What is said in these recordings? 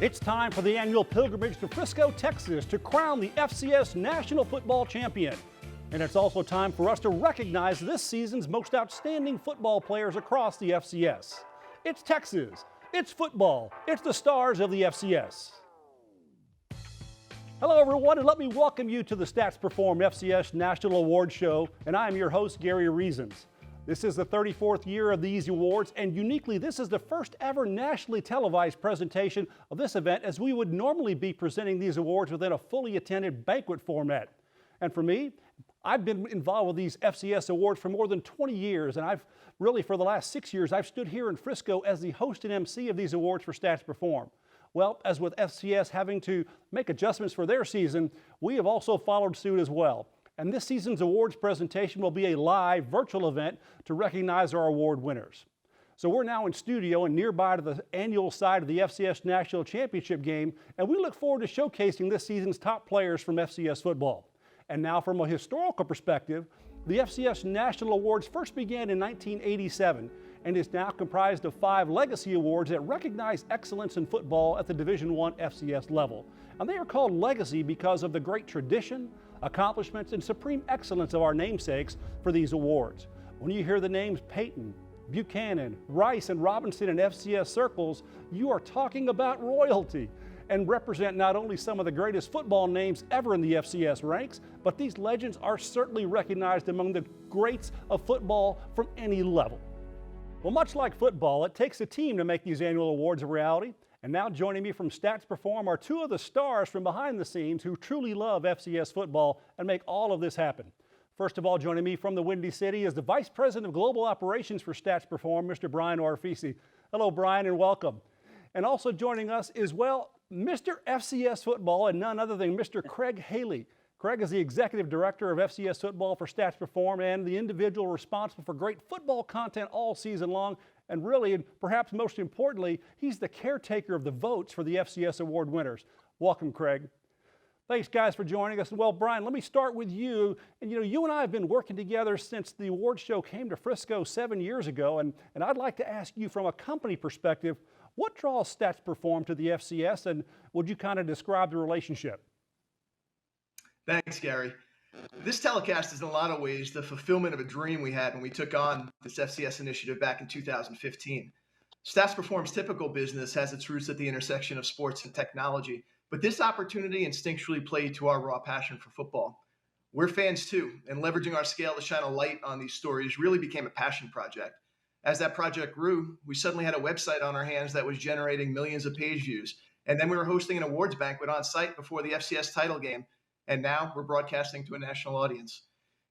It's time for the annual pilgrimage to Frisco, Texas to crown the FCS National Football Champion. And it's also time for us to recognize this season's most outstanding football players across the FCS. It's Texas, it's football, it's the stars of the FCS. Hello everyone, and let me welcome you to the Stats Perform FCS National Awards Show, and I am your host, Gary Reasons. This is the 34th year of these awards, and uniquely, this is the first ever nationally televised presentation of this event, as we would normally be presenting these awards within a fully attended banquet format. And for me, I've been involved with these FCS awards for more than 20 years, and I've really, for the last 6 years, I've stood here in Frisco as the host and MC of these awards for Stats Perform. Well, as with FCS having to make adjustments for their season, we have also followed suit as well. And this season's awards presentation will be a live virtual event to recognize our award winners. So we're now in studio and nearby to the annual side of the FCS National Championship game, and we look forward to showcasing this season's top players from FCS football. And now from a historical perspective, the FCS National Awards first began in 1987 and is now comprised of 5 legacy awards that recognize excellence in football at the Division I FCS level. And they are called legacy because of the great tradition, accomplishments, and supreme excellence of our namesakes for these awards. When you hear the names Payton, Buchanan, Rice, and Robinson in FCS circles, you are talking about royalty and represent not only some of the greatest football names ever in the FCS ranks, but these legends are certainly recognized among the greats of football from any level. Well, much like football, it takes a team to make these annual awards a reality. And now joining me from Stats Perform are 2 of the stars from behind the scenes who truly love FCS football and make all of this happen. First of all, joining me from the Windy City is the Vice President of Global Operations for Stats Perform, Mr. Brian Orfisi. Hello, Brian, and welcome. And also joining us is, well, Mr. FCS Football and none other than Mr. Craig Haley. Craig is the Executive Director of FCS Football for Stats Perform and the individual responsible for great football content all season long. And really, and perhaps most importantly, he's the caretaker of the votes for the FCS award winners. Welcome, Craig. Thanks, guys, for joining us. Well, Brian, let me start with you. And you and I have been working together since the award show came to Frisco 7 years ago. And I'd like to ask you from a company perspective, what draws Stats Perform to the FCS, and would you kind of describe the relationship? Thanks, Gary. This telecast is in a lot of ways the fulfillment of a dream we had when we took on this FCS initiative back in 2015. Stats Perform's typical business has its roots at the intersection of sports and technology, but this opportunity instinctually played to our raw passion for football. We're fans too, and leveraging our scale to shine a light on these stories really became a passion project. As that project grew, we suddenly had a website on our hands that was generating millions of page views, and then we were hosting an awards banquet on site before the FCS title game. And now we're broadcasting to a national audience.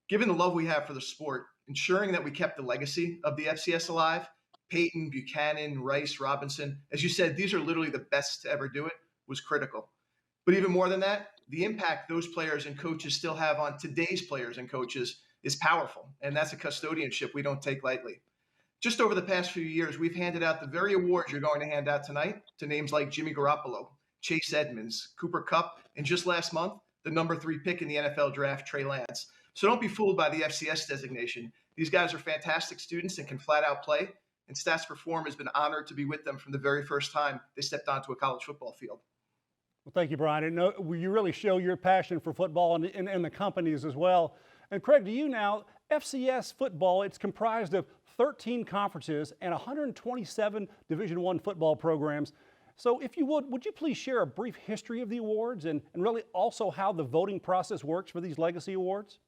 Given the love we have for the sport, ensuring that we kept the legacy of the FCS alive, Payton, Buchanan, Rice, Robinson, as you said, these are literally the best to ever do it, was critical. But even more than that, the impact those players and coaches still have on today's players and coaches is powerful. And that's a custodianship we don't take lightly. Just over the past few years, we've handed out the very awards you're going to hand out tonight to names like Jimmy Garoppolo, Chase Edmonds, Cooper Kupp, and just last month, the number 3 pick in the NFL draft, Trey Lance. So don't be fooled by the FCS designation. These guys are fantastic students and can flat out play, and Stats Perform has been honored to be with them from the very first time they stepped onto a college football field. Well, thank you, Brian. And you really show your passion for football and the companies as well. And Craig, to you now, FCS football, it's comprised of 13 conferences and 127 Division I football programs. So if you would you please share a brief history of the awards and really also how the voting process works for these legacy awards?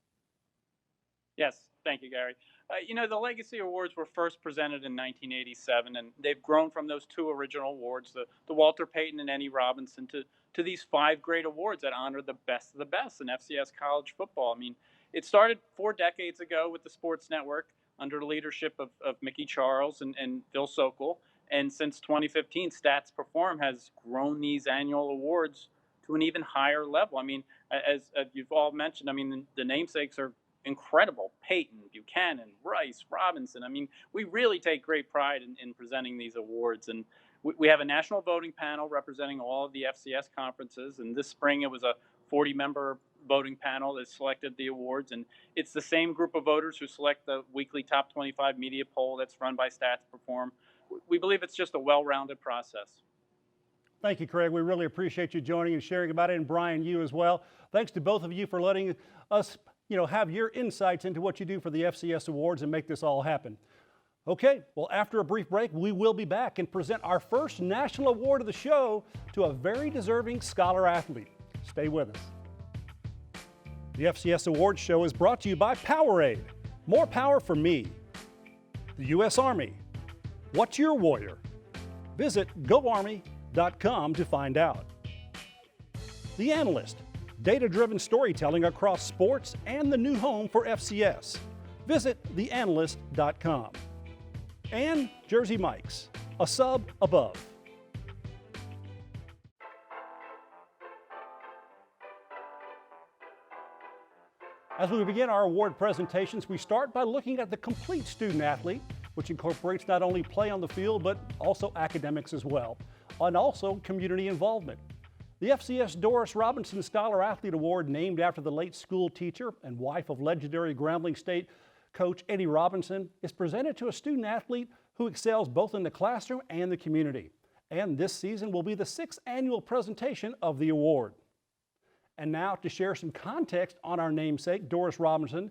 Yes, thank you, Gary. The Legacy Awards were first presented in 1987, and they've grown from those 2 original awards, the Walter Payton and Eddie Robinson, to these 5 great awards that honor the best of the best in FCS college football. I mean, it started 4 decades ago with the Sports Network under the leadership of Mickey Charles and Phil Sokol. And since 2015, Stats Perform has grown these annual awards to an even higher level. I mean, as you've all mentioned, I mean, the namesakes are incredible. Payton, Buchanan, Rice, Robinson. I mean, we really take great pride in presenting these awards. And we have a national voting panel representing all of the FCS conferences. And this spring, it was a 40-member voting panel that selected the awards. And it's the same group of voters who select the weekly top 25 media poll that's run by Stats Perform. We believe it's just a well-rounded process. Thank you, Craig. We really appreciate you joining and sharing about it, and Brian, you as well. Thanks to both of you for letting us, have your insights into what you do for the FCS Awards and make this all happen. Okay, well, after a brief break, we will be back and present our first national award of the show to a very deserving scholar athlete. Stay with us. The FCS Awards show is brought to you by Powerade. More power for me. The U.S. Army. What's your warrior? Visit GoArmy.com to find out. The Analyst. Data-driven storytelling across sports and the new home for FCS. Visit theanalyst.com. And Jersey Mike's, a sub above. As we begin our award presentations, we start by looking at the complete student athlete, which incorporates not only play on the field, but also academics as well, and also community involvement. The FCS Doris Robinson Scholar Athlete Award, named after the late school teacher and wife of legendary Grambling State coach Eddie Robinson, is presented to a student athlete who excels both in the classroom and the community. And this season will be the 6th annual presentation of the award. And now to share some context on our namesake, Doris Robinson,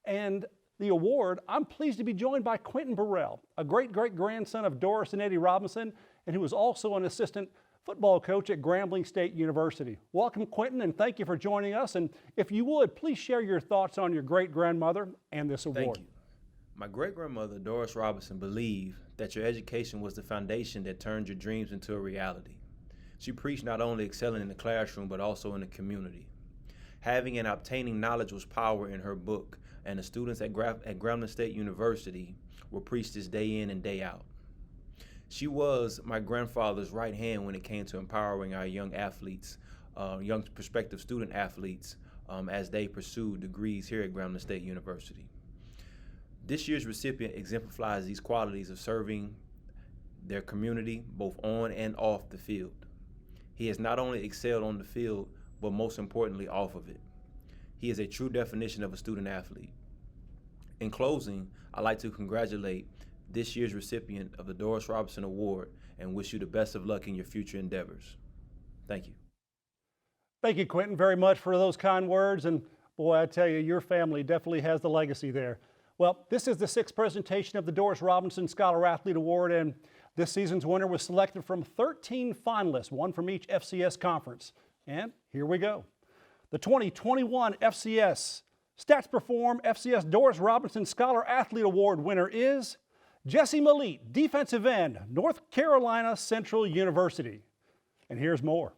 and the award, I'm pleased to be joined by Quentin Burrell, a great-great-grandson of Doris and Eddie Robinson, and who was also an assistant football coach at Grambling State University. Welcome, Quentin, and thank you for joining us. And if you would, please share your thoughts on your great-grandmother and this award. Thank you. My great-grandmother, Doris Robinson, believed that your education was the foundation that turned your dreams into a reality. She preached not only excelling in the classroom, but also in the community. Having and obtaining knowledge was power in her book, and the students at Grambling State University will preach this day in and day out. She was my grandfather's right hand when it came to empowering our young athletes, young prospective student athletes, as they pursue degrees here at Grambling State University. This year's recipient exemplifies these qualities of serving their community both on and off the field. He has not only excelled on the field, but most importantly off of it. He is a true definition of a student athlete. In closing, I'd like to congratulate this year's recipient of the Doris Robinson Award and wish you the best of luck in your future endeavors. Thank you. Thank you, Quentin, very much for those kind words. And boy, I tell you, your family definitely has the legacy there. Well, this is the 6th presentation of the Doris Robinson Scholar Athlete Award, and this season's winner was selected from 13 finalists, one from each FCS conference. And here we go. The 2021 FCS Stats Perform FCS Doris Robinson Scholar Athlete Award winner is Jesse Malit, defensive end, North Carolina Central University. And here's more.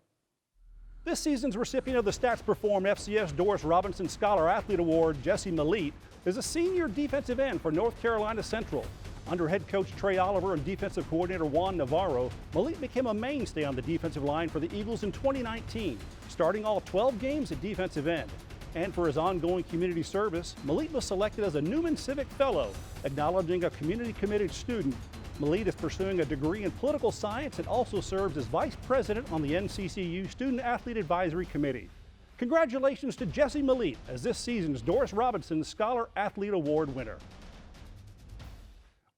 This season's recipient of the Stats Perform FCS Doris Robinson Scholar Athlete Award, Jesse Malit, is a senior defensive end for North Carolina Central. Under head coach Trey Oliver and defensive coordinator Juan Navarro, Malit became a mainstay on the defensive line for the Eagles in 2019, starting all 12 games at defensive end. And for his ongoing community service, Malit was selected as a Newman Civic Fellow, acknowledging a community-committed student. Malit is pursuing a degree in political science and also serves as vice president on the NCCU Student Athlete Advisory Committee. Congratulations to Jesse Malit as this season's Doris Robinson Scholar Athlete Award winner.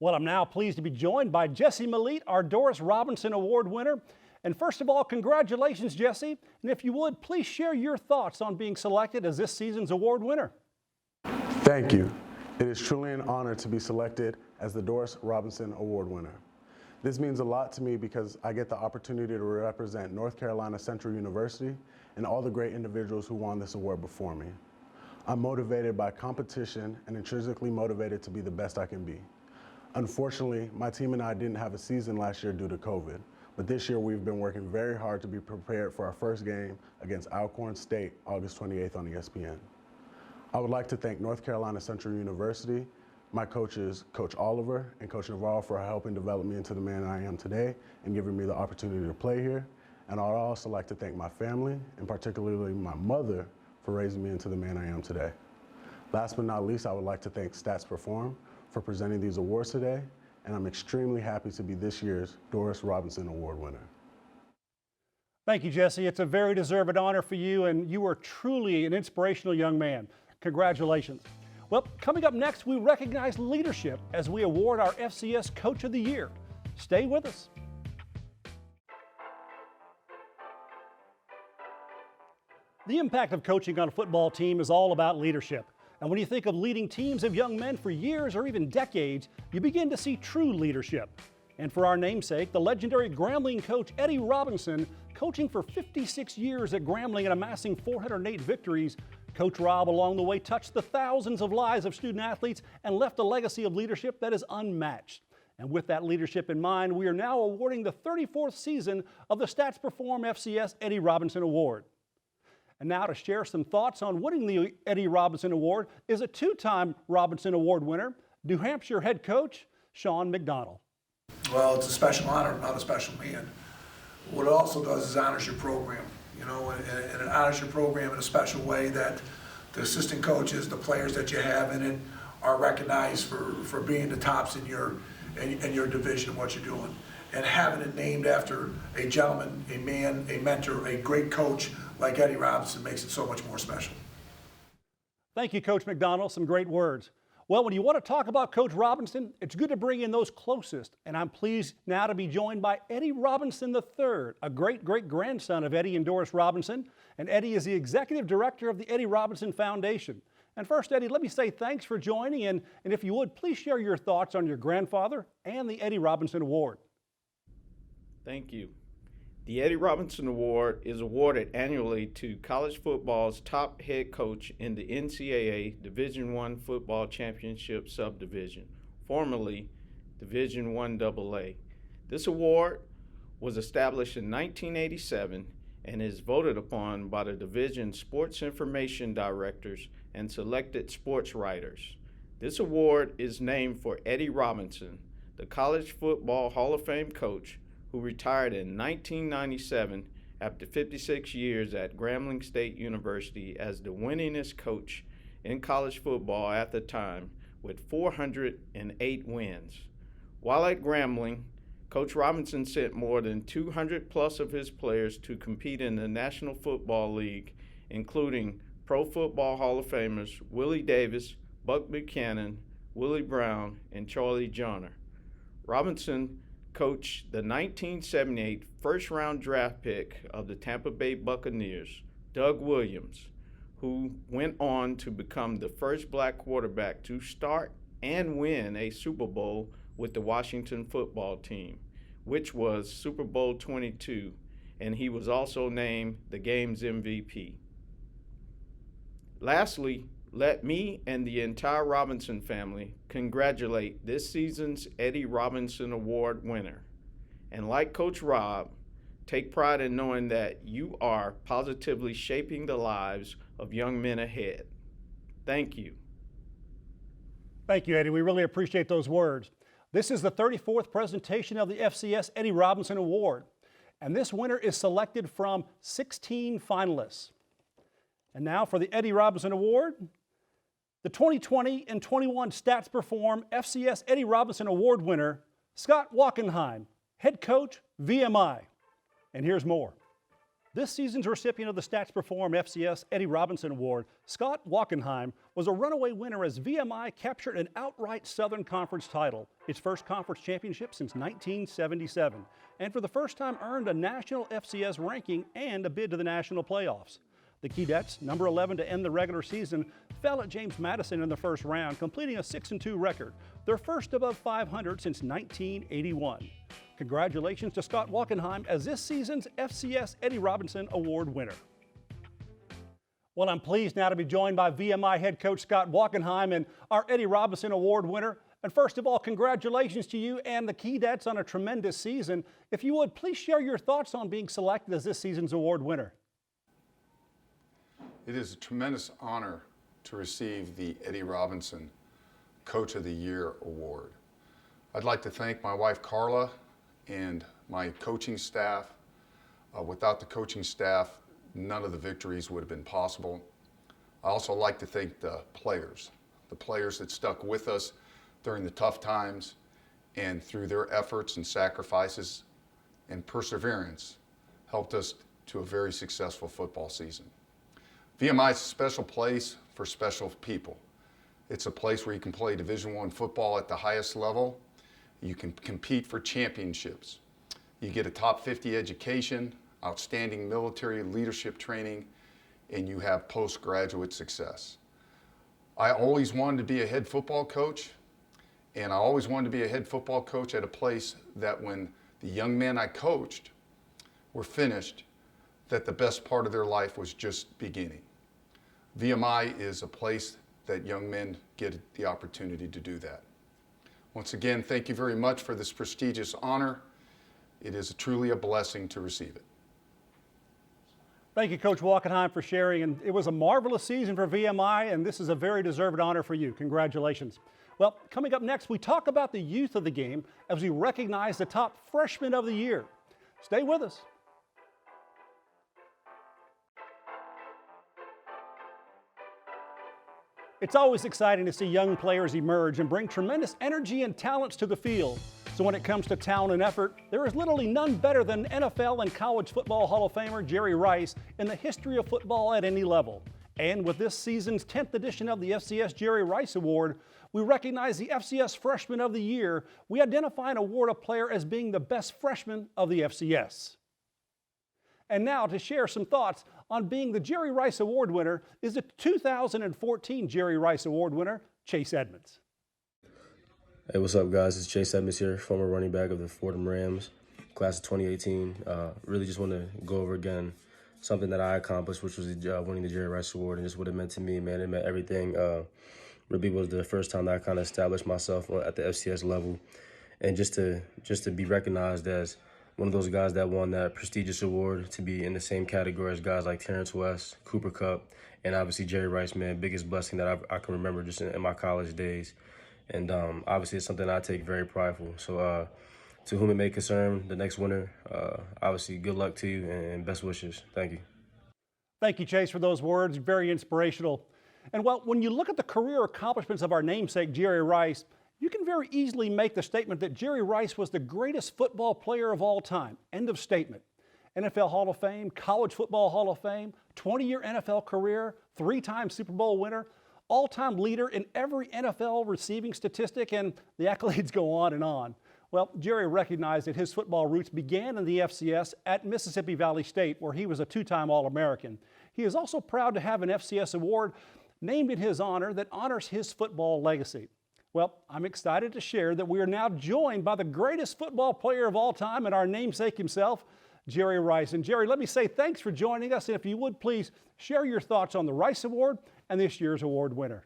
Well, I'm now pleased to be joined by Jesse Malit, our Doris Robinson Award winner. And first of all, congratulations, Jesse. And if you would, please share your thoughts on being selected as this season's award winner. Thank you. It is truly an honor to be selected as the Doris Robinson Award winner. This means a lot to me because I get the opportunity to represent North Carolina Central University and all the great individuals who won this award before me. I'm motivated by competition and intrinsically motivated to be the best I can be. Unfortunately, my team and I didn't have a season last year due to COVID, but this year we've been working very hard to be prepared for our first game against Alcorn State, August 28th on ESPN. I would like to thank North Carolina Central University, my coaches, Coach Oliver and Coach Navarro, for helping develop me into the man I am today and giving me the opportunity to play here. And I'd also like to thank my family, and particularly my mother, for raising me into the man I am today. Last but not least, I would like to thank Stats Perform for presenting these awards today, and I'm extremely happy to be this year's Doris Robinson Award winner. Thank you, Jesse. It's a very deserved honor for you, and you are truly an inspirational young man. Congratulations. Well, coming up next, we recognize leadership as we award our FCS Coach of the Year. Stay with us. The impact of coaching on a football team is all about leadership. And when you think of leading teams of young men for years or even decades, you begin to see true leadership. And for our namesake, the legendary Grambling coach Eddie Robinson, coaching for 56 years at Grambling and amassing 408 victories, Coach Rob along the way touched the thousands of lives of student athletes and left a legacy of leadership that is unmatched. And with that leadership in mind, we are now awarding the 34th season of the Stats Perform FCS Eddie Robinson Award. And now to share some thoughts on winning the Eddie Robinson Award is a two-time Robinson Award winner, New Hampshire head coach Sean McDonald. Well, it's a special honor, not a special man. What it also does is honors your program, and it honors your program in a special way that the assistant coaches, the players that you have in it, are recognized for being the tops in your division, what you're doing. And having it named after a gentleman, a man, a mentor, a great coach like Eddie Robinson makes it so much more special. Thank you, Coach McDonald. Some great words. Well, when you want to talk about Coach Robinson, it's good to bring in those closest. And I'm pleased now to be joined by Eddie Robinson III, a great-great-grandson of Eddie and Doris Robinson. And Eddie is the executive director of the Eddie Robinson Foundation. And first, Eddie, let me say thanks for joining. And if you would, please share your thoughts on your grandfather and the Eddie Robinson Award. Thank you. The Eddie Robinson Award is awarded annually to college football's top head coach in the NCAA Division I Football Championship subdivision, formerly Division I AA. This award was established in 1987 and is voted upon by the division's sports information directors and selected sports writers. This award is named for Eddie Robinson, the College Football Hall of Fame coach who retired in 1997 after 56 years at Grambling State University as the winningest coach in college football at the time with 408 wins. While at Grambling, Coach Robinson sent more than 200 plus of his players to compete in the National Football League, including Pro Football Hall of Famers Willie Davis, Buck Buchanan, Willie Brown, and Charlie Johnner. Robinson coached the 1978 first-round draft pick of the Tampa Bay Buccaneers, Doug Williams, who went on to become the first black quarterback to start and win a Super Bowl with the Washington football team, which was Super Bowl 22, and he was also named the game's MVP. Lastly, let me and the entire Robinson family congratulate this season's Eddie Robinson Award winner. And like Coach Rob, take pride in knowing that you are positively shaping the lives of young men ahead. Thank you. Thank you, Eddie. We really appreciate those words. This is the 34th presentation of the FCS Eddie Robinson Award. And this winner is selected from 16 finalists. And now for the Eddie Robinson Award, the 2020 and 21 Stats Perform FCS Eddie Robinson Award winner, Scott Wachenheim, head coach, VMI. And here's more. This season's recipient of the Stats Perform FCS Eddie Robinson Award, Scott Wachenheim, was a runaway winner as VMI captured an outright Southern Conference title, its first conference championship since 1977, and for the first time earned a national FCS ranking and a bid to the national playoffs. The Keydets, number 11 to end the regular season, fell at James Madison in the first round, completing a 6-2 record, their first above 500 since 1981. Congratulations to Scott Wachenheim as this season's FCS Eddie Robinson Award winner. Well, I'm pleased now to be joined by VMI head coach Scott Wachenheim and our Eddie Robinson Award winner. And first of all, congratulations to you and the Keydets on a tremendous season. If you would, please share your thoughts on being selected as this season's award winner. It is a tremendous honor to receive the Eddie Robinson Coach of the Year Award. I'd like to thank my wife Carla and my coaching staff. Without the coaching staff, none of the victories would have been possible. I also like to thank the players that stuck with us during the tough times and through their efforts and sacrifices and perseverance helped us to a very successful football season. VMI is a special place for special people. It's a place where you can play Division I football at the highest level. You can compete for championships. You get a top 50 education, outstanding military leadership training, and you have postgraduate success. I always wanted to be a head football coach, and I always wanted to be a head football coach at a place that when the young men I coached were finished, that the best part of their life was just beginning. VMI is a place that young men get the opportunity to do that. Once again, thank you very much for this prestigious honor. It is truly a blessing to receive it. Thank you, Coach Wachenheim, for sharing. And it was a marvelous season for VMI, and this is a very deserved honor for you. Congratulations. Well, coming up next, we talk about the youth of the game as we recognize the top freshman of the year. Stay with us. It's always exciting to see young players emerge and bring tremendous energy and talents to the field. So when it comes to talent and effort, there is literally none better than NFL and College Football Hall of Famer Jerry Rice in the history of football at any level. And with this season's 10th edition of the FCS Jerry Rice Award, we recognize the FCS Freshman of the Year. We identify and award a player as being the best freshman of the FCS. And now to share some thoughts on being the Jerry Rice Award winner is the 2014 Jerry Rice Award winner, Chase Edmonds. Hey, what's up, guys? It's Chase Edmonds here, former running back of the Fordham Rams, class of 2018. Really just want to go over again something that I accomplished, which was winning the Jerry Rice Award, and just what it meant to me, man. It meant everything. Really was the first time that I kind of established myself at the FCS level, and just to be recognized as one of those guys that won that prestigious award, to be in the same category as guys like Terrence West, Cooper Kupp, and obviously Jerry Rice, man. Biggest blessing that I can remember just in my college days. And obviously it's something I take very prideful. So to whom it may concern, the next winner, obviously good luck to you and best wishes. Thank you. Thank you, Chase, for those words. Very inspirational. And well, when you look at the career accomplishments of our namesake, Jerry Rice, you can very easily make the statement that Jerry Rice was the greatest football player of all time. End of statement. NFL Hall of Fame, College Football Hall of Fame, 20-year NFL career, 3-time Super Bowl winner, all-time leader in every NFL receiving statistic, and the accolades go on and on. Well, Jerry recognized that his football roots began in the FCS at Mississippi Valley State, where he was a 2-time All-American. He is also proud to have an FCS award named in his honor that honors his football legacy. Well, I'm excited to share that we are now joined by the greatest football player of all time and our namesake himself, Jerry Rice. And Jerry, let me say thanks for joining us. And if you would please share your thoughts on the Rice Award and this year's award winner.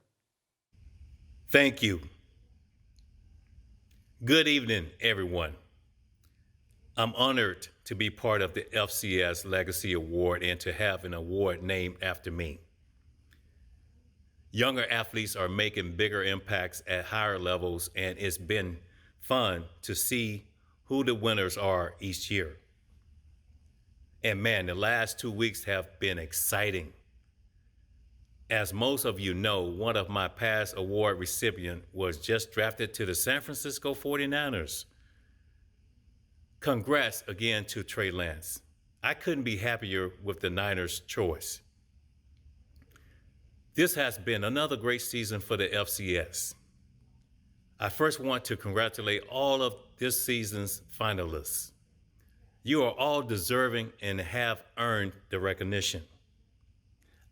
Thank you. Good evening, everyone. I'm honored to be part of the FCS Legacy Award and to have an award named after me. Younger athletes are making bigger impacts at higher levels, and it's been fun to see who the winners are each year. And man, the last 2 weeks have been exciting. As most of you know, one of my past award recipients was just drafted to the San Francisco 49ers. Congrats again to Trey Lance. I couldn't be happier with the Niners' choice. This has been another great season for the FCS. I first want to congratulate all of this season's finalists. You are all deserving and have earned the recognition.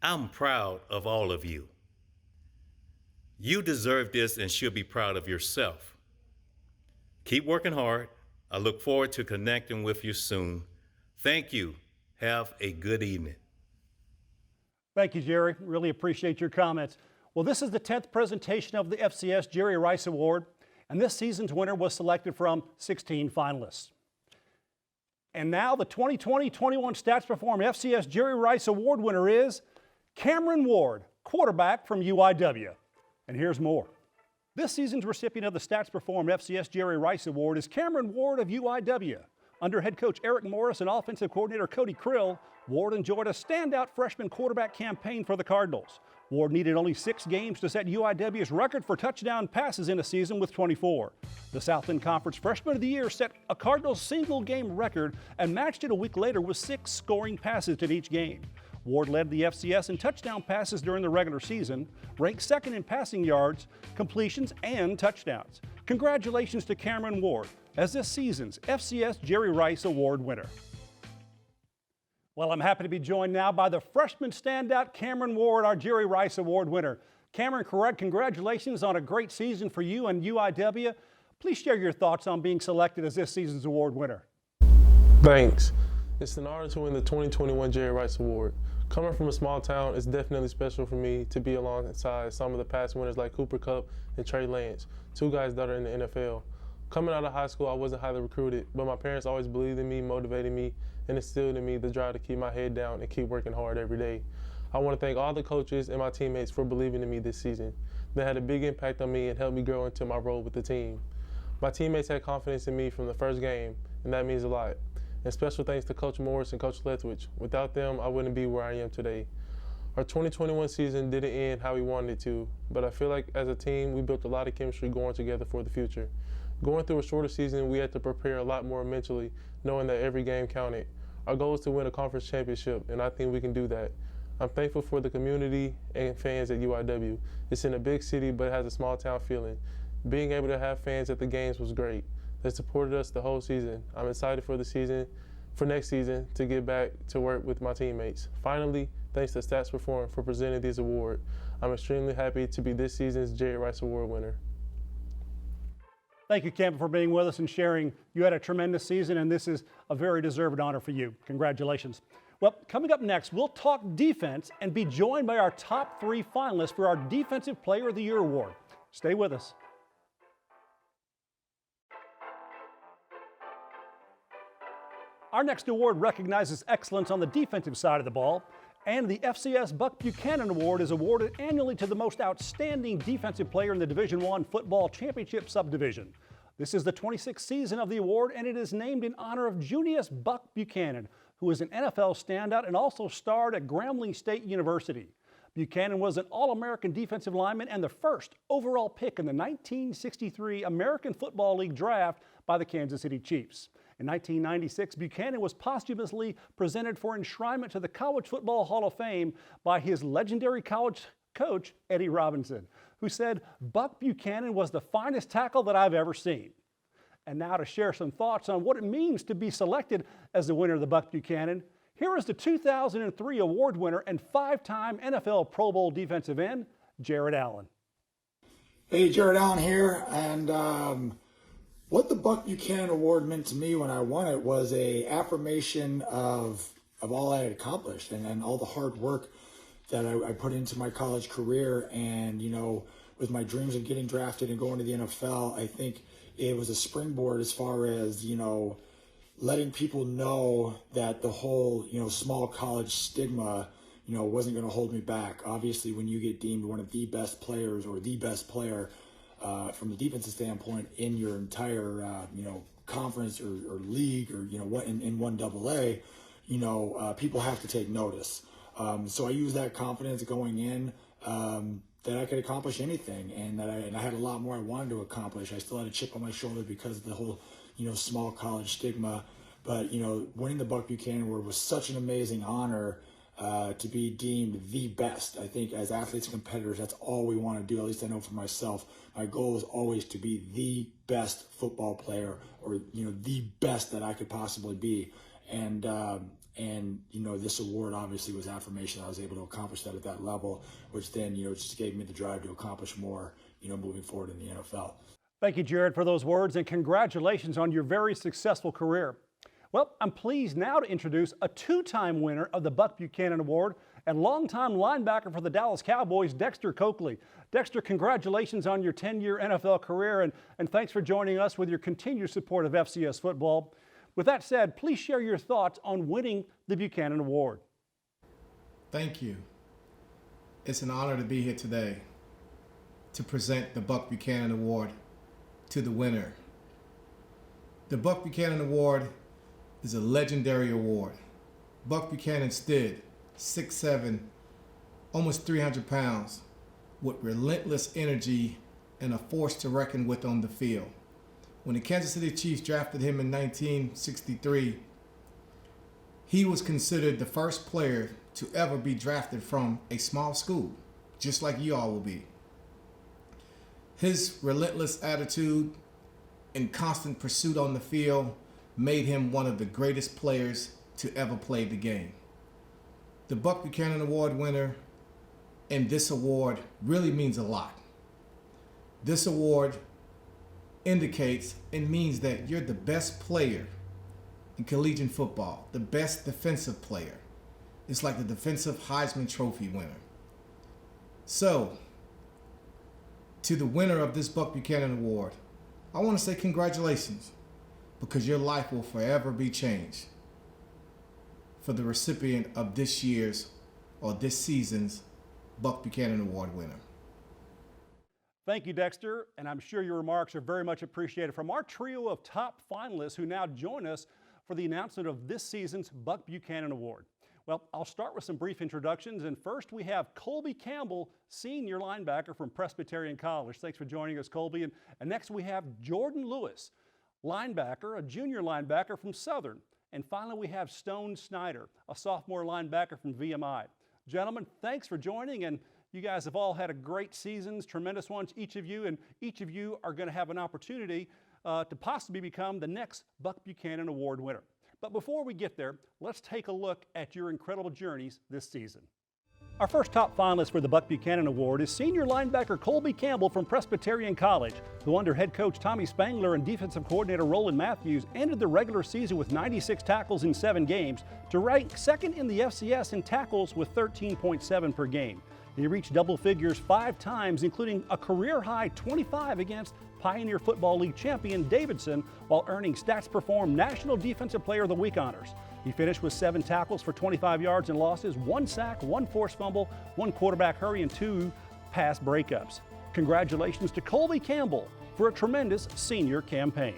I'm proud of all of you. You deserve this and should be proud of yourself. Keep working hard. I look forward to connecting with you soon. Thank you. Have a good evening. Thank you, Jerry. Really appreciate your comments. Well, this is the 10th presentation of the FCS Jerry Rice Award, and this season's winner was selected from 16 finalists. And now the 2020-21 Stats Perform FCS Jerry Rice Award winner is Cameron Ward, quarterback from UIW. And here's more. This season's recipient of the Stats Perform FCS Jerry Rice Award is Cameron Ward of UIW. Under head coach Eric Morris and offensive coordinator Cody Krill, Ward enjoyed a standout freshman quarterback campaign for the Cardinals. Ward needed only 6 games to set UIW's record for touchdown passes in a season with 24. The Southland Conference Freshman of the Year set a Cardinals single-game record and matched it a week later with 6 scoring passes in each game. Ward led the FCS in touchdown passes during the regular season, ranked second in passing yards, completions, and touchdowns. Congratulations to Cameron Ward as this season's FCS Jerry Rice Award winner. Well, I'm happy to be joined now by the freshman standout Cameron Ward, our Jerry Rice Award winner. Cameron, congratulations on a great season for you and UIW. Please share your thoughts on being selected as this season's award winner. Thanks. It's an honor to win the 2021 Jerry Rice Award. Coming from a small town, it's definitely special for me to be alongside some of the past winners like Cooper Kupp and Trey Lance, two guys that are in the NFL. Coming out of high school, I wasn't highly recruited, but my parents always believed in me, motivated me, and instilled in me the drive to keep my head down and keep working hard every day. I want to thank all the coaches and my teammates for believing in me this season. They had a big impact on me and helped me grow into my role with the team. My teammates had confidence in me from the first game, and that means a lot. And special thanks to Coach Morris and Coach Lethwich. Without them, I wouldn't be where I am today. Our 2021 season didn't end how we wanted it to, but I feel like as a team, we built a lot of chemistry going together for the future. Going through a shorter season, we had to prepare a lot more mentally, knowing that every game counted. Our goal is to win a conference championship, and I think we can do that. I'm thankful for the community and fans at UIW. It's in a big city, but it has a small town feeling. Being able to have fans at the games was great. They supported us the whole season. I'm excited for next season to get back to work with my teammates. Finally, thanks to Stats Perform for presenting these awards. I'm extremely happy to be this season's Jerry Rice Award winner. Thank you, Campbell, for being with us and sharing. You had a tremendous season, and this is a very deserved honor for you. Congratulations. Well, coming up next, we'll talk defense and be joined by our top 3 finalists for our Defensive Player of the Year award. Stay with us. Our next award recognizes excellence on the defensive side of the ball, and the FCS Buck Buchanan Award is awarded annually to the most outstanding defensive player in the Division I Football Championship subdivision. This is the 26th season of the award, and it is named in honor of Julius Buck Buchanan, who is an NFL standout and also starred at Grambling State University. Buchanan was an All-American defensive lineman and the first overall pick in the 1963 American Football League draft by the Kansas City Chiefs. In 1996, Buchanan was posthumously presented for enshrinement to the College Football Hall of Fame by his legendary college coach, Eddie Robinson, who said, "Buck Buchanan was the finest tackle that I've ever seen." And now to share some thoughts on what it means to be selected as the winner of the Buck Buchanan, here is the 2003 award winner and 5-time NFL Pro Bowl defensive end, Jared Allen. Hey, Jared Allen here, and what the Buck Buchanan Award meant to me when I won it was a affirmation of all I had accomplished and all the hard work that I put into my college career. And, you know, with my dreams of getting drafted and going to the NFL, I think it was a springboard as far as, you know, letting people know that the whole, you know, small college stigma, you know, wasn't going to hold me back. Obviously, when you get deemed one of the best players or the best player from the defensive standpoint in your entire, you know, conference or league or, you know, what in 1AA, you know, people have to take notice. So I used that confidence going in that I could accomplish anything, and that I had a lot more I wanted to accomplish. I still had a chip on my shoulder because of the whole, you know, small college stigma. But, you know, winning the Buck Buchanan Award was such an amazing honor to be deemed the best. I think as athletes and competitors, that's all we want to do. At least I know for myself, my goal is always to be the best football player, or, you know, the best that I could possibly be. And you know, this award obviously was affirmation that I was able to accomplish that at that level, which then, you know, just gave me the drive to accomplish more, you know, moving forward in the NFL. Thank you, Jared, for those words, and congratulations on your very successful career. Well, I'm pleased now to introduce a 2-time winner of the Buck Buchanan Award and longtime linebacker for the Dallas Cowboys, Dexter Coakley. Dexter, congratulations on your 10-year NFL career, and thanks for joining us with your continued support of FCS football. With that said, please share your thoughts on winning the Buchanan Award. Thank you. It's an honor to be here today to present the Buck Buchanan Award to the winner. The Buck Buchanan Award is a legendary award. Buck Buchanan stood 6'7", almost 300 pounds, with relentless energy and a force to reckon with on the field. When the Kansas City Chiefs drafted him in 1963, he was considered the first player to ever be drafted from a small school, just like you all will be. His relentless attitude and constant pursuit on the field made him one of the greatest players to ever play the game. The Buck Buchanan Award winner and this award really means a lot. This award indicates and means that you're the best player in collegiate football, the best defensive player. It's like the defensive Heisman Trophy winner. So, to the winner of this Buck Buchanan Award, I want to say congratulations, because your life will forever be changed for the recipient of this year's or this season's Buck Buchanan Award winner. Thank you, Dexter, and I'm sure your remarks are very much appreciated from our trio of top finalists who now join us for the announcement of this season's Buck Buchanan Award. Well, I'll start with some brief introductions, and first we have Colby Campbell, senior linebacker from Presbyterian College. Thanks for joining us, Colby. And next we have Jordan Lewis, linebacker, a junior linebacker from Southern. And finally we have Stone Snyder, a sophomore linebacker from VMI. Gentlemen, thanks for joining, and you guys have all had a great seasons, tremendous ones, each of you, and each of you are going to have an opportunity to possibly become the next Buck Buchanan Award winner. But before we get there, let's take a look at your incredible journeys this season. Our first top finalist for the Buck Buchanan Award is senior linebacker Colby Campbell from Presbyterian College, who under head coach Tommy Spangler and defensive coordinator Roland Matthews ended the regular season with 96 tackles in 7 games to rank second in the FCS in tackles with 13.7 per game. He reached double figures 5 times, including a career-high 25 against Pioneer Football League champion Davidson, while earning Stats Perform National Defensive Player of the Week honors. He finished with 7 tackles for 25 yards and losses, 1 sack, 1 forced fumble, 1 quarterback hurry, and 2 pass breakups. Congratulations to Colby Campbell for a tremendous senior campaign.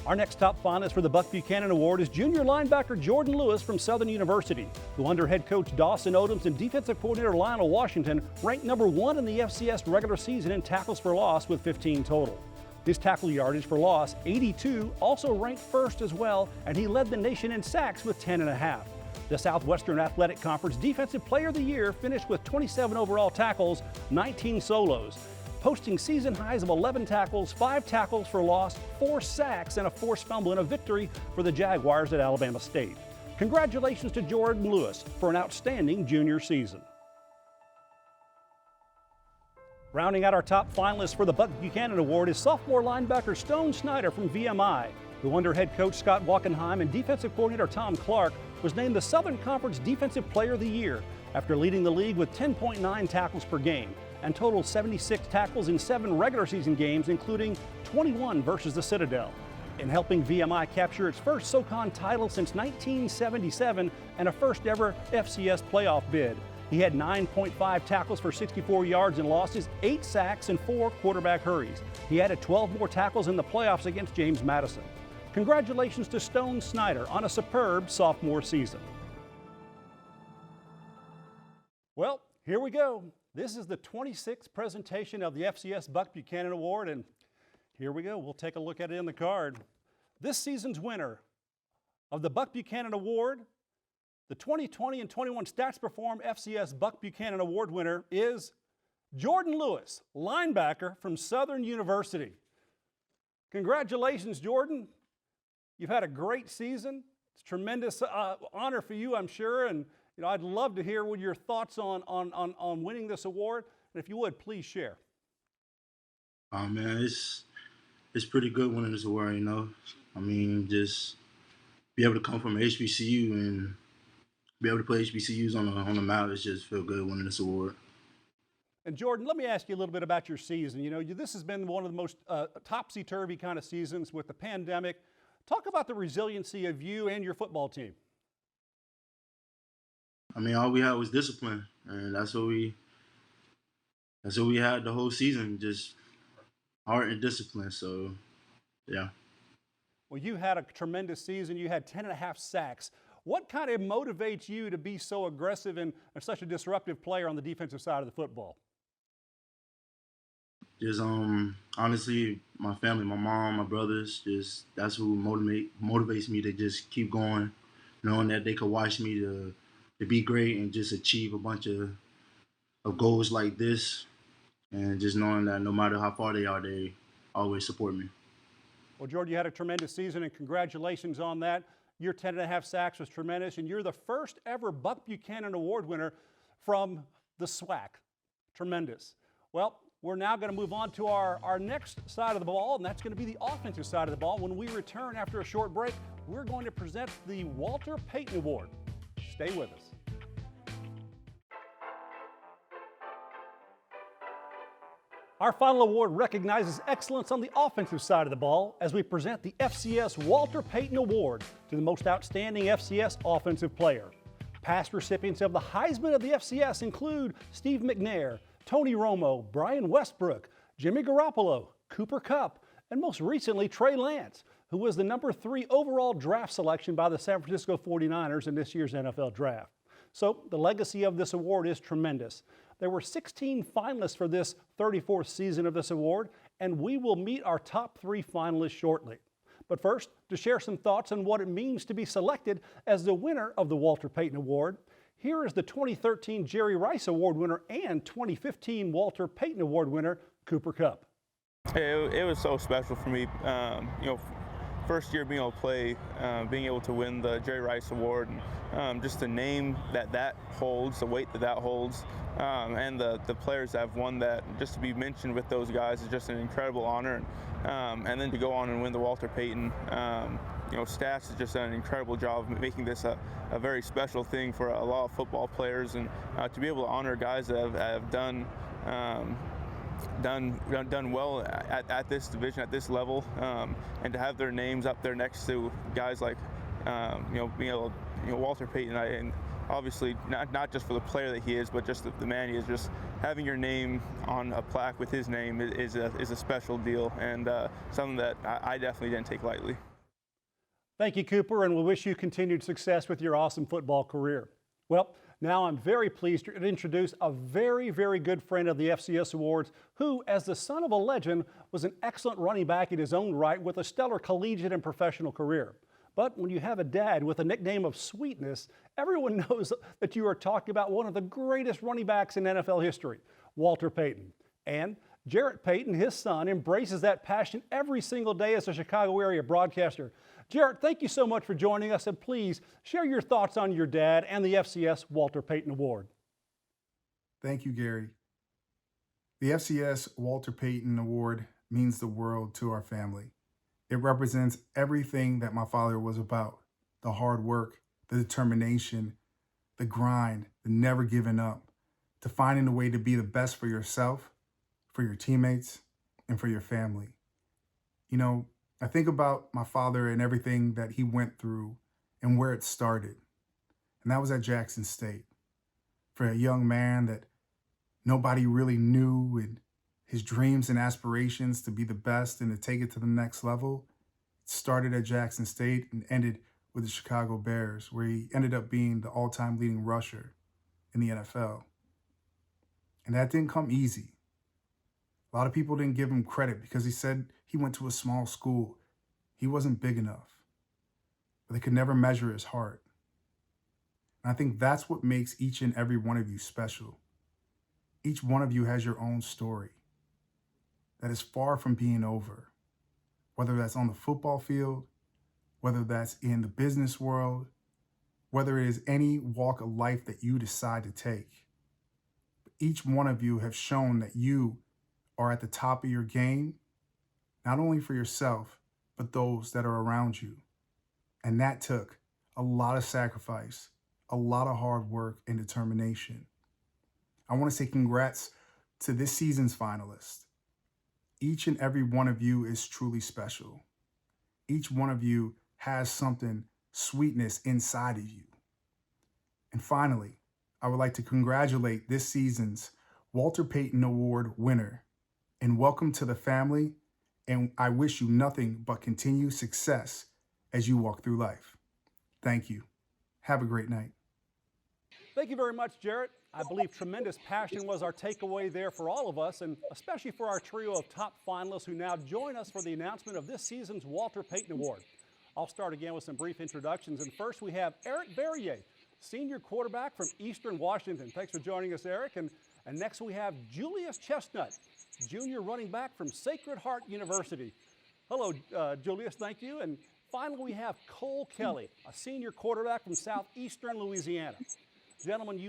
Our next top finalist for the Buck Buchanan Award is junior linebacker Jordan Lewis from Southern University, who under head coach Dawson Odoms and defensive coordinator Lionel Washington ranked number 1 in the FCS regular season in tackles for loss with 15 total. His tackle yardage for loss, 82, also ranked first as well, and he led the nation in sacks with 10.5. The Southwestern Athletic Conference Defensive Player of the Year finished with 27 overall tackles, 19 solos, posting season highs of 11 tackles, 5 tackles for loss, 4 sacks, and a forced fumble in a victory for the Jaguars at Alabama State. Congratulations to Jordan Lewis for an outstanding junior season. Rounding out our top finalists for the Buck Buchanan Award is sophomore linebacker Stone Snyder from VMI, who under head coach Scott Wachenheim and defensive coordinator Tom Clark was named the Southern Conference Defensive Player of the Year after leading the league with 10.9 tackles per game and totaled 76 tackles in 7 regular season games, including 21 versus the Citadel, in helping VMI capture its first SoCon title since 1977 and a first ever FCS playoff bid. He had 9.5 tackles for 64 yards and losses, 8 sacks, and 4 quarterback hurries. He added 12 more tackles in the playoffs against James Madison. Congratulations to Stone Snyder on a superb sophomore season. Well, here we go. This is the 26th presentation of the FCS Buck Buchanan Award, and here we go. We'll take a look at it in the card. This season's winner of the Buck Buchanan Award, the 2020 and 21 Stats Perform FCS Buck Buchanan Award winner is Jordan Lewis, linebacker from Southern University. Congratulations, Jordan. You've had a great season. It's a tremendous honor for you, I'm sure, and I'd love to hear what your thoughts on winning this award, and if you would, please share. Man, it's pretty good winning this award, I mean, just be able to come from HBCU and be able to play HBCUs on the map, it's just feel good winning this award. And Jordan, let me ask you a little bit about your season. This has been one of the most topsy-turvy kind of seasons with the pandemic. Talk about the resiliency of you and your football team. I mean, all we had was discipline, and that's what we had the whole season, just heart and discipline. So, yeah. Well, you had a tremendous season. You had 10.5 sacks. What kind of motivates you to be so aggressive and such a disruptive player on the defensive side of the football? Just honestly, my family, my mom, my brothers, just that's who motivates me to just keep going, knowing that they could watch me to be great and just achieve a bunch of goals like this, and just knowing that no matter how far they are, they always support me. Well, Jordan, you had a tremendous season, and congratulations on that. Your 10.5 sacks was tremendous, and you're the first ever Buck Buchanan Award winner from the SWAC. Tremendous. Well, we're now going to move on to our next side of the ball, and that's going to be the offensive side of the ball. When we return after a short break, we're going to present the Walter Payton Award. Stay with us. Our final award recognizes excellence on the offensive side of the ball as we present the FCS Walter Payton Award to the most outstanding FCS offensive player. Past recipients of the Heisman of the FCS include Steve McNair, Tony Romo, Brian Westbrook, Jimmy Garoppolo, Cooper Kupp, and most recently Trey Lance, who was the number 3 overall draft selection by the San Francisco 49ers in this year's NFL Draft. So the legacy of this award is tremendous. There were 16 finalists for this 34th season of this award, and we will meet our top 3 finalists shortly. But first, to share some thoughts on what it means to be selected as the winner of the Walter Payton Award, here is the 2013 Jerry Rice Award winner and 2015 Walter Payton Award winner, Cooper Kupp. It was so special for me. First year being able to play, being able to win the Jerry Rice Award, and just the name that holds, the weight that holds, and the players that have won that, just to be mentioned with those guys is just an incredible honor. And then to go on and win the Walter Payton, Stats has just done an incredible job of making this a very special thing for a lot of football players, and to be able to honor guys that have done well at this division, at this level, and to have their names up there next to guys like being able, Walter Payton, and obviously not just for the player that he is, but just the man he is. Just having your name on a plaque with his name is a special deal, and something that I definitely didn't take lightly. Thank you, Cooper, and we wish you continued success with your awesome football career. Well, now I'm very pleased to introduce a very, very good friend of the FCS Awards who, as the son of a legend, was an excellent running back in his own right with a stellar collegiate and professional career. But when you have a dad with a nickname of Sweetness, everyone knows that you are talking about one of the greatest running backs in NFL history, Walter Payton. And Jarrett Payton, his son, embraces that passion every single day as a Chicago area broadcaster. Jarrett, thank you so much for joining us, and please share your thoughts on your dad and the FCS Walter Payton Award. Thank you, Gary. The FCS Walter Payton Award means the world to our family. It represents everything that my father was about: the hard work, the determination, the grind, the never giving up, to finding a way to be the best for yourself, for your teammates, and for your family. I think about my father and everything that he went through and where it started. And that was at Jackson State. For a young man that nobody really knew, and his dreams and aspirations to be the best and to take it to the next level, it started at Jackson State and ended with the Chicago Bears, where he ended up being the all-time leading rusher in the NFL. And that didn't come easy. A lot of people didn't give him credit because he said he went to a small school. He wasn't big enough. But they could never measure his heart. And I think that's what makes each and every one of you special. Each one of you has your own story that is far from being over, whether that's on the football field, whether that's in the business world, whether it is any walk of life that you decide to take. But each one of you have shown that you are at the top of your game, not only for yourself, but those that are around you. And that took a lot of sacrifice, a lot of hard work and determination. I want to say congrats to this season's finalists. Each and every one of you is truly special. Each one of you has something, sweetness inside of you. And finally, I would like to congratulate this season's Walter Payton Award winner, and welcome to the family, and I wish you nothing but continued success as you walk through life. Thank you. Have a great night. Thank you very much, Jarrett. I believe tremendous passion was our takeaway there for all of us, and especially for our trio of top finalists who now join us for the announcement of this season's Walter Payton Award. I'll start again with some brief introductions, and first we have Eric Berrier, senior quarterback from Eastern Washington. Thanks for joining us, Eric. And next we have Julius Chestnut, junior running back from Sacred Heart University. Hello, Julius, thank you. And finally, we have Cole Kelly, a senior quarterback from southeastern Louisiana. Gentlemen,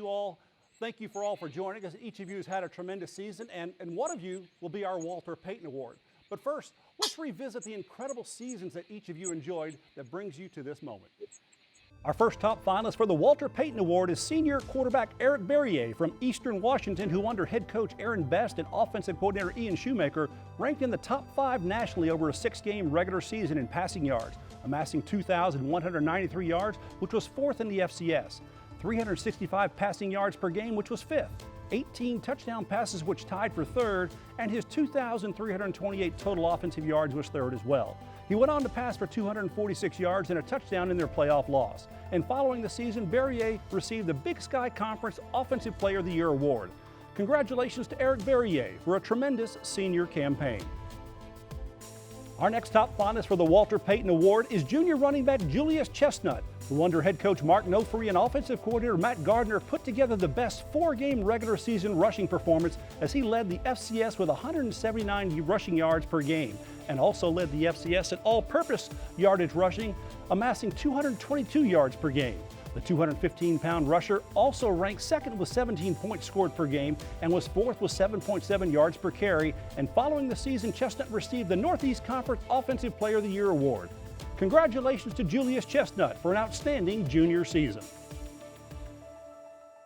thank you for joining us. Each of you has had a tremendous season, and one of you will be our Walter Payton Award. But first, let's revisit the incredible seasons that each of you enjoyed that brings you to this moment. Our first top finalist for the Walter Payton Award is senior quarterback Eric Berrier from Eastern Washington, who under head coach Aaron Best and offensive coordinator Ian Shoemaker ranked in the top 5 nationally over a 6-game regular season in passing yards, amassing 2,193 yards, which was 4th in the FCS, 365 passing yards per game, which was 5th, 18 touchdown passes, which tied for 3rd, and his 2,328 total offensive yards was 3rd as well. He went on to pass for 246 yards and a touchdown in their playoff loss. And following the season, Berrier received the Big Sky Conference Offensive Player of the Year award. Congratulations to Eric Berrier for a tremendous senior campaign. Our next top finalist for the Walter Payton Award is junior running back Julius Chestnut, who under head coach Mark Nofri and offensive coordinator Matt Gardner put together the best 4-game regular season rushing performance as he led the FCS with 179 rushing yards per game and also led the FCS in all-purpose yardage rushing, amassing 222 yards per game. The 215-pound rusher also ranked 2nd with 17 points scored per game and was 4th with 7.7 yards per carry. And following the season, Chestnut received the Northeast Conference Offensive Player of the Year award. Congratulations to Julius Chestnut for an outstanding junior season.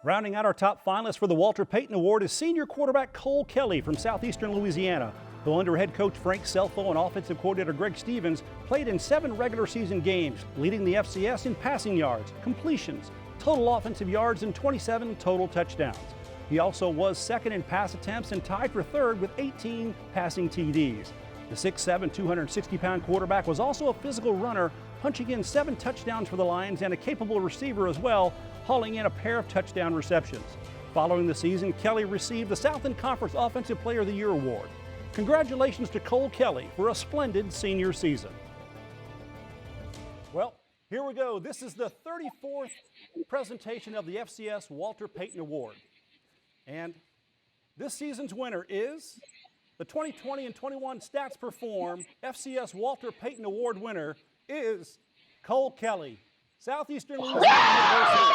Rounding out our top finalists for the Walter Payton Award is senior quarterback Cole Kelly from southeastern Louisiana, who under head coach Frank Selfo and offensive coordinator Greg Stevens played in 7 regular season games, leading the FCS in passing yards, completions, total offensive yards, and 27 total touchdowns. He also was 2nd in pass attempts and tied for 3rd with 18 passing TDs. The 6'7", 260-pound quarterback was also a physical runner, punching in 7 touchdowns for the Lions and a capable receiver as well, hauling in a pair of touchdown receptions. Following the season, Kelly received the Southern Conference Offensive Player of the Year award. Congratulations to Cole Kelly for a splendid senior season. Well, here we go. This is the 34th presentation of the FCS Walter Payton Award. And this season's winner is the 2020 and 21 Stats Perform FCS Walter Payton Award winner is Cole Kelly, Southeastern Louisiana University.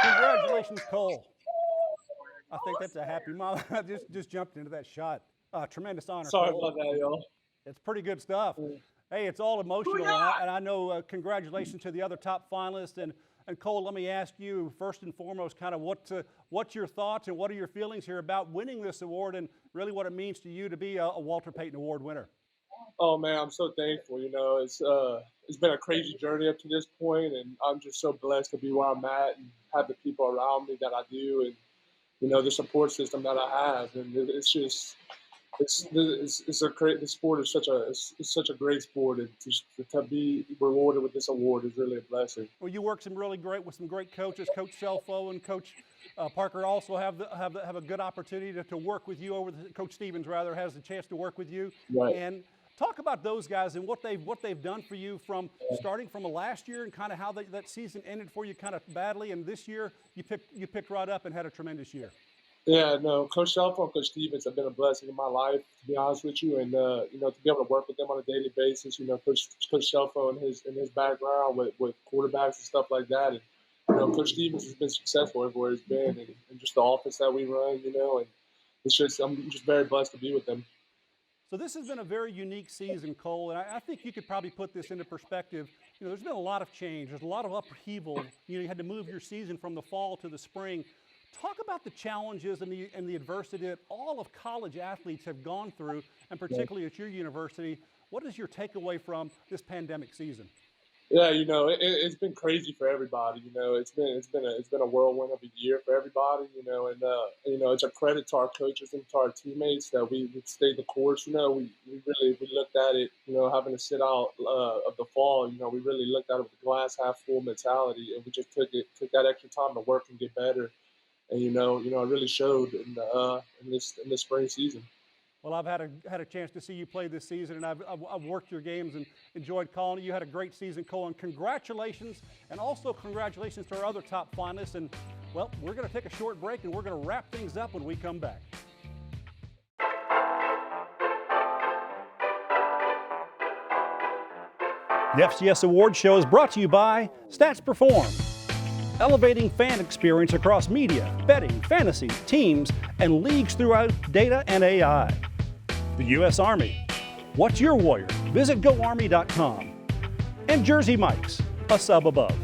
Congratulations, Cole. I think that's a happy mom. I just jumped into that shot. Tremendous honor. Sorry Cole. about that, y'all. It's pretty good stuff. Hey, it's all emotional, and I know congratulations to the other top finalists. And Cole, let me ask you first and foremost, kind of what's your thoughts and what are your feelings here about winning this award, and really what it means to you to be a Walter Payton Award winner? Oh man, I'm so thankful. You know, it's been a crazy journey up to this point, and I'm just so blessed to be where I'm at and have the people around me that I do, and you know, the support system that I have, and it's just, the sport is such a great sport, and to be rewarded with this award is really a blessing. Well, you work with some great coaches. Coach Selfo and Coach Parker also have a good opportunity to work with you Coach Stevens rather has the chance to work with you. Right. And talk about those guys and what they've done for you from starting from last year and kind of how that season ended for you kind of badly, and this year you picked right up and had a tremendous year. Yeah, no, Coach Selfo and Coach Stevens have been a blessing in my life, to be honest with you, and you know, to be able to work with them on a daily basis. You know, Coach Selfo and his background with quarterbacks and stuff like that, and you know, Coach Stevens has been successful everywhere he's been, and just the offense that we run, you know, and I'm just very blessed to be with them. So this has been a very unique season, Cole, and I think you could probably put this into perspective. You know, there's been a lot of change. There's a lot of upheaval. You know, you had to move your season from the fall to the spring. Talk about the challenges and the adversity that all of college athletes have gone through, and particularly at your university. What is your takeaway from this pandemic season? Yeah, you know, it's been crazy for everybody. You know, it's been a whirlwind of a year for everybody. You know, and you know, it's a credit to our coaches and to our teammates that we stayed the course. You know, we looked at it. You know, having to sit out of the fall. You know, we really looked at it with a glass half full mentality, and we just took that extra time to work and get better. And you know, it really showed in this spring season. Well, I've had a chance to see you play this season, and I've worked your games and enjoyed calling you. You had a great season, Cole, and congratulations, and also congratulations to our other top finalists. And, well, we're going to take a short break, and we're going to wrap things up when we come back. The FCS Award Show is brought to you by Stats Perform, elevating fan experience across media, betting, fantasy, teams, and leagues throughout data and AI. The U.S. Army. What's your warrior? Visit GoArmy.com. And Jersey Mike's, a sub above.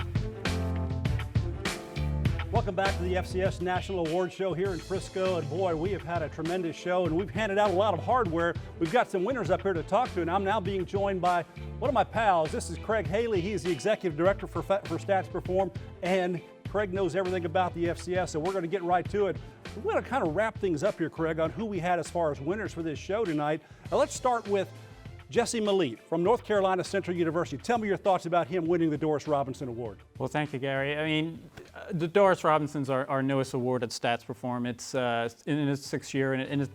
Welcome back to the FCS National Awards Show here in Frisco. And boy, we have had a tremendous show and we've handed out a lot of hardware. We've got some winners up here to talk to, and I'm now being joined by one of my pals. This is Craig Haley. He is the Executive Director for Stats Perform, and Craig knows everything about the FCS, so we're going to get right to it. We're going to kind of wrap things up here, Craig, on who we had as far as winners for this show tonight. Now, let's start with Jesse Malete from North Carolina Central University. Tell me your thoughts about him winning the Doris Robinson Award. Well, thank you, Gary. I mean, the Doris Robinson's our newest award at Stats Perform. It's in its 6th year, and it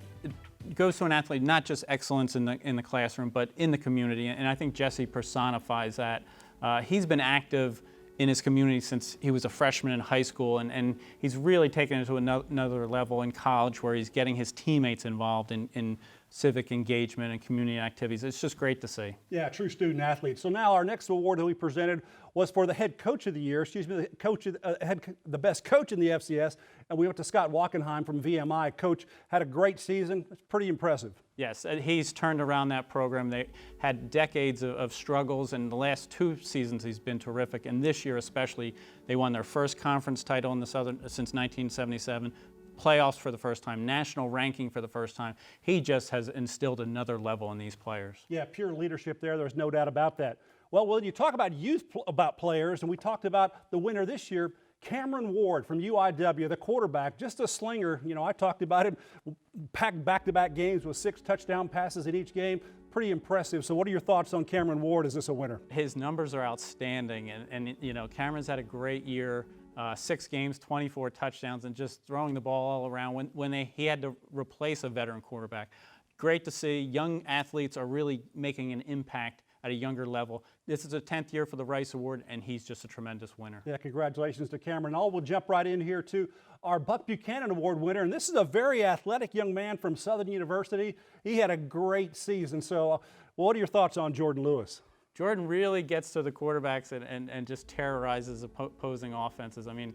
goes to an athlete, not just excellence in the classroom, but in the community. And I think Jesse personifies that. He's been active in his community since he was a freshman in high school, and he's really taken it to another level in college where he's getting his teammates involved in civic engagement and community activities. It's just great to see. Yeah, true student athlete. So now our next award that we presented was for the head coach of the year, the best coach in the FCS, and we went to Scott Wachenheim from VMI. Coach had a great season. It's pretty impressive. Yes, he's turned around that program. They had decades of struggles, and the last 2 seasons he's been terrific. And this year especially, they won their first conference title in the Southern since 1977. Playoffs for the first time, national ranking for the first time. He just has instilled another level in these players. Yeah, pure leadership there. There's no doubt about that. Well, when you talk about about players, and we talked about the winner this year, Cameron Ward from UIW, the quarterback, just a slinger. You know, I talked about him, packed back-to-back games with 6 touchdown passes in each game. Pretty impressive. So what are your thoughts on Cameron Ward? Is this a winner? His numbers are outstanding, and you know, Cameron's had a great year. 6 games, 24 touchdowns, and just throwing the ball all around when he had to replace a veteran quarterback. Great to see. Young athletes are really making an impact at a younger level. This is the 10th year for the Rice Award, and he's just a tremendous winner. Yeah, congratulations to Cameron. We'll jump right in here to our Buck Buchanan Award winner, and this is a very athletic young man from Southern University. He had a great season. So what are your thoughts on Jordan Lewis? Jordan really gets to the quarterbacks and just terrorizes opposing offenses. I mean,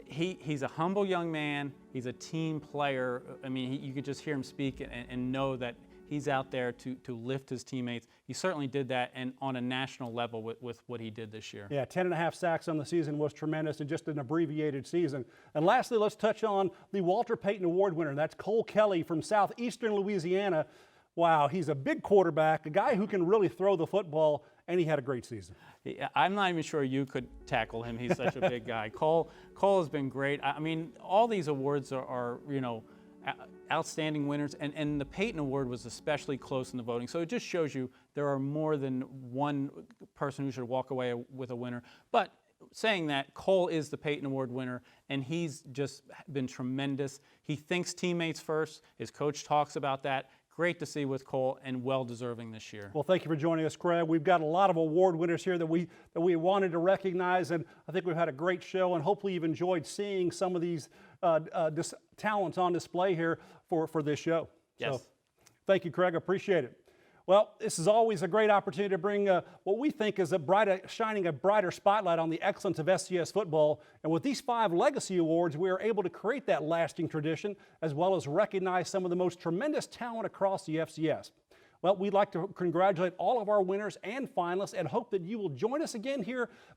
he's a humble young man. He's a team player. I mean, you could just hear him speak and know that he's out there to lift his teammates. He certainly did that, and on a national level with what he did this year. Yeah, 10.5 sacks on the season was tremendous, and just an abbreviated season. And lastly, let's touch on the Walter Payton Award winner. That's Cole Kelly from southeastern Louisiana. Wow, he's a big quarterback, a guy who can really throw the football, and he had a great season. I'm not even sure you could tackle him. He's such a big guy. Cole has been great. I mean, all these awards are you know, outstanding winners, and the Payton Award was especially close in the voting. So it just shows you there are more than one person who should walk away with a winner. But saying that, Cole is the Payton Award winner, and he's just been tremendous. He thinks teammates first. His coach talks about that. Great to see with Cole, and well-deserving this year. Well, thank you for joining us, Craig. We've got a lot of award winners here that we wanted to recognize, and I think we've had a great show, and hopefully you've enjoyed seeing some of these talents on display here for this show. Yes. So, thank you, Craig. I appreciate it. Well, this is always a great opportunity to bring what we think is shining a brighter spotlight on the excellence of FCS football. And with these 5 legacy awards, we are able to create that lasting tradition, as well as recognize some of the most tremendous talent across the FCS. Well, we'd like to congratulate all of our winners and finalists, and hope that you will join us again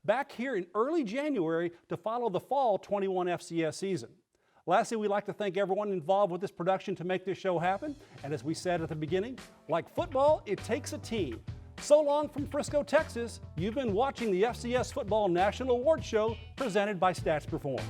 back here in early January to follow the fall 21 FCS season. Lastly, we'd like to thank everyone involved with this production to make this show happen. And as we said at the beginning, like football, it takes a team. So long from Frisco, Texas. You've been watching the FCS Football National Awards Show presented by Stats Perform.